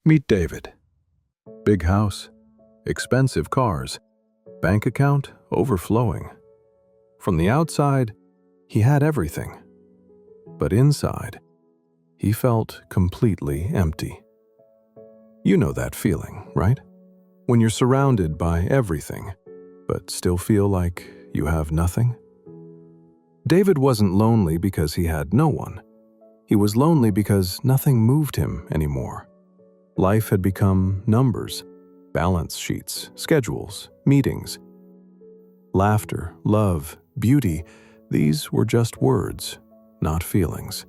Meet David. Big house, expensive cars, bank account overflowing. From the outside, he had everything. But inside, he felt completely empty. You know that feeling, right? When you're surrounded by everything, but still feel like you have nothing? David wasn't lonely because he had no one. He was lonely because nothing moved him anymore. Life had become numbers, balance sheets, schedules, meetings. Laughter, love, beauty, these were just words, not feelings.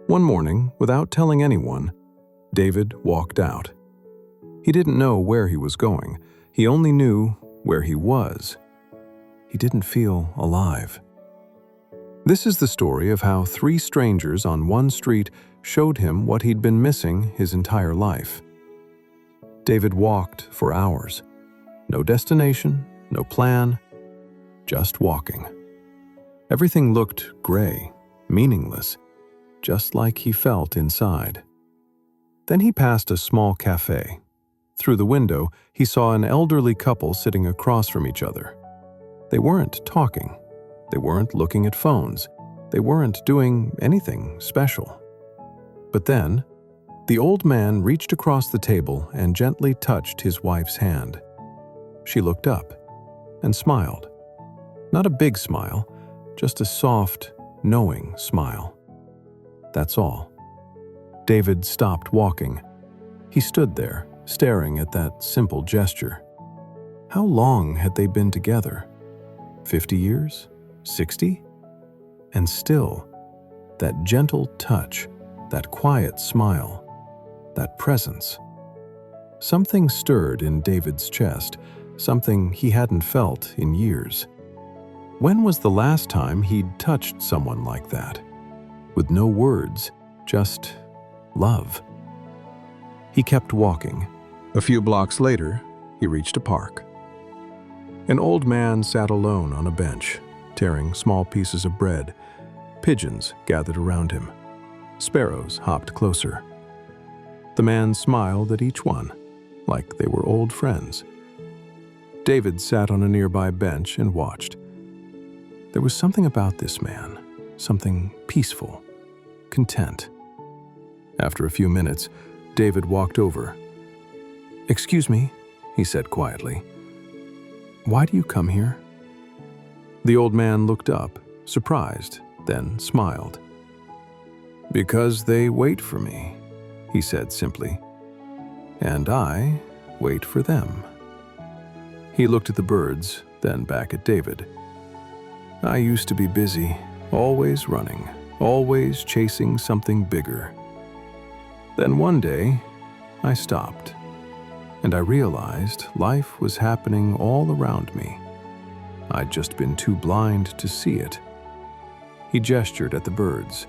One morning, without telling anyone, David walked out. He didn't know where he was going. He only knew where he was. He didn't feel alive. This is the story of how three strangers on one street showed him what he'd been missing his entire life. David walked for hours. No destination, no plan, just walking. Everything looked gray, meaningless, just like he felt inside. Then he passed a small cafe. Through the window, he saw an elderly couple sitting across from each other. They weren't talking. They weren't looking at phones. They weren't doing anything special. But then, the old man reached across the table and gently touched his wife's hand. She looked up and smiled. Not a big smile, just a soft, knowing smile. That's all. David stopped walking. He stood there, staring at that simple gesture. How long had they been together? 50 years? 60? And still, that gentle touch, that quiet smile, that presence. Something stirred in David's chest, something he hadn't felt in years. When was the last time he'd touched someone like that? With no words, just love. He kept walking. A few blocks later, he reached a park. An old man sat alone on a bench, tearing small pieces of bread. Pigeons gathered around him. Sparrows hopped closer. The man smiled at each one, like they were old friends. David sat on a nearby bench and watched. There was something about this man, something peaceful, content. After a few minutes, David walked over. "Excuse me," he said quietly. "Why do you come here?" The old man looked up, surprised, then smiled. "Because they wait for me," he said simply. "And I wait for them." He looked at the birds, then back at David. "I used to be busy, always running, always chasing something bigger. Then one day, I stopped, and I realized life was happening all around me. I'd just been too blind to see it." He gestured at the birds.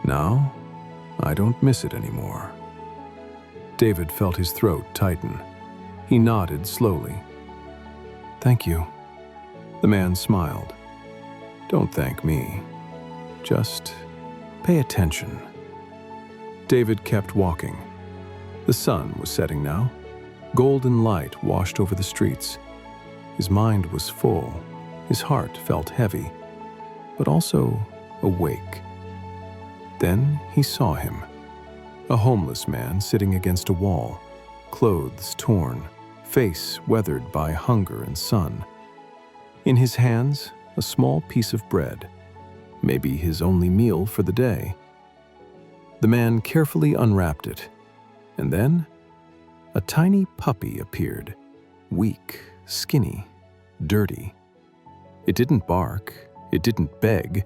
"Now, I don't miss it anymore." David felt his throat tighten. He nodded slowly. "Thank you." The man smiled. "Don't thank me. Just pay attention." David kept walking. The sun was setting now. Golden light washed over the streets. His mind was full. His heart felt heavy, but also awake. Then he saw him. A homeless man sitting against a wall, clothes torn, face weathered by hunger and sun. In his hands, a small piece of bread, maybe his only meal for the day. The man carefully unwrapped it, and then a tiny puppy appeared, weak, skinny, dirty. It didn't bark, it didn't beg,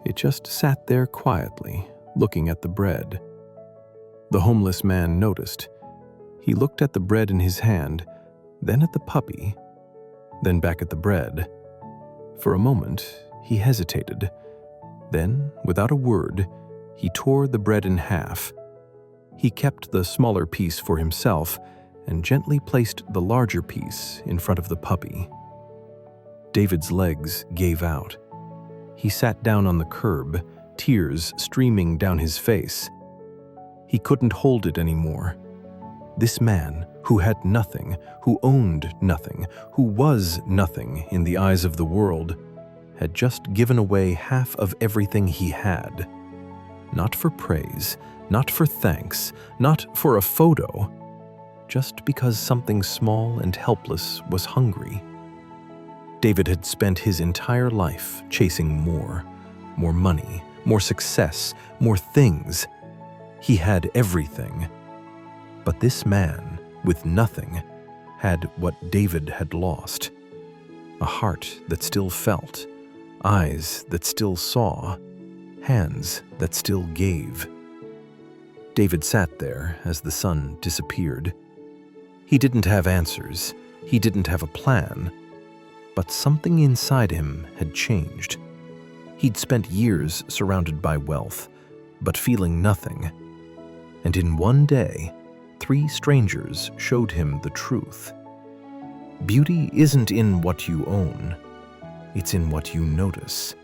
it just sat there quietly, looking at the bread. The homeless man noticed. He looked at the bread in his hand, then at the puppy, then back at the bread. For a moment, he hesitated. Then, without a word, he tore the bread in half. He kept the smaller piece for himself and gently placed the larger piece in front of the puppy. David's legs gave out. He sat down on the curb, tears streaming down his face. He couldn't hold it anymore. This man, who had nothing, who owned nothing, who was nothing in the eyes of the world, had just given away half of everything he had. Not for praise, not for thanks, not for a photo, just because something small and helpless was hungry. David had spent his entire life chasing more money, more success, more things. He had everything. But this man, with nothing, had what David had lost. A heart that still felt, eyes that still saw, hands that still gave. David sat there as the sun disappeared. He didn't have answers, he didn't have a plan, but something inside him had changed. He'd spent years surrounded by wealth, but feeling nothing. And in one day, 3 strangers showed him the truth. Beauty isn't in what you own, it's in what you notice.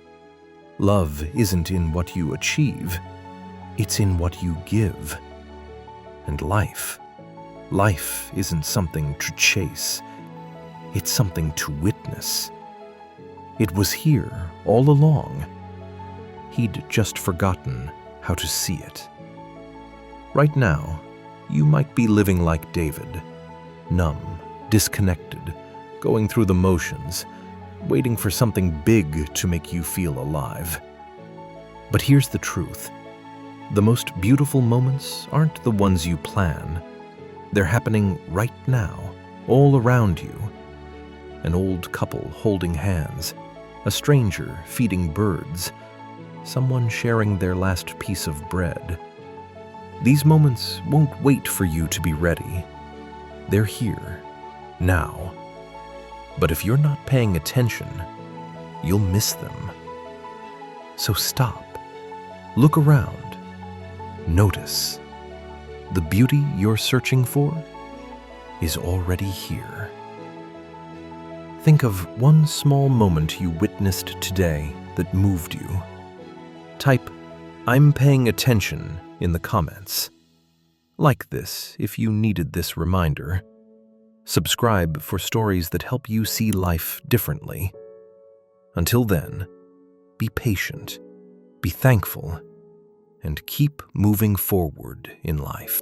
Love isn't in what you achieve, it's in what you give. And life isn't something to chase, it's something to witness. It was here all along. He'd just forgotten how to see it. Right now, you might be living like David, numb, disconnected, going through the motions, waiting for something big to make you feel alive. But here's the truth. The most beautiful moments aren't the ones you plan. They're happening right now, all around you. An old couple holding hands, a stranger feeding birds, someone sharing their last piece of bread. These moments won't wait for you to be ready. They're here, now. But if you're not paying attention, you'll miss them. So stop, look around, notice. The beauty you're searching for is already here. Think of one small moment you witnessed today that moved you. Type, "I'm paying attention," in the comments. Like this if you needed this reminder. Subscribe for stories that help you see life differently. Until then, be patient, be thankful, and keep moving forward in life.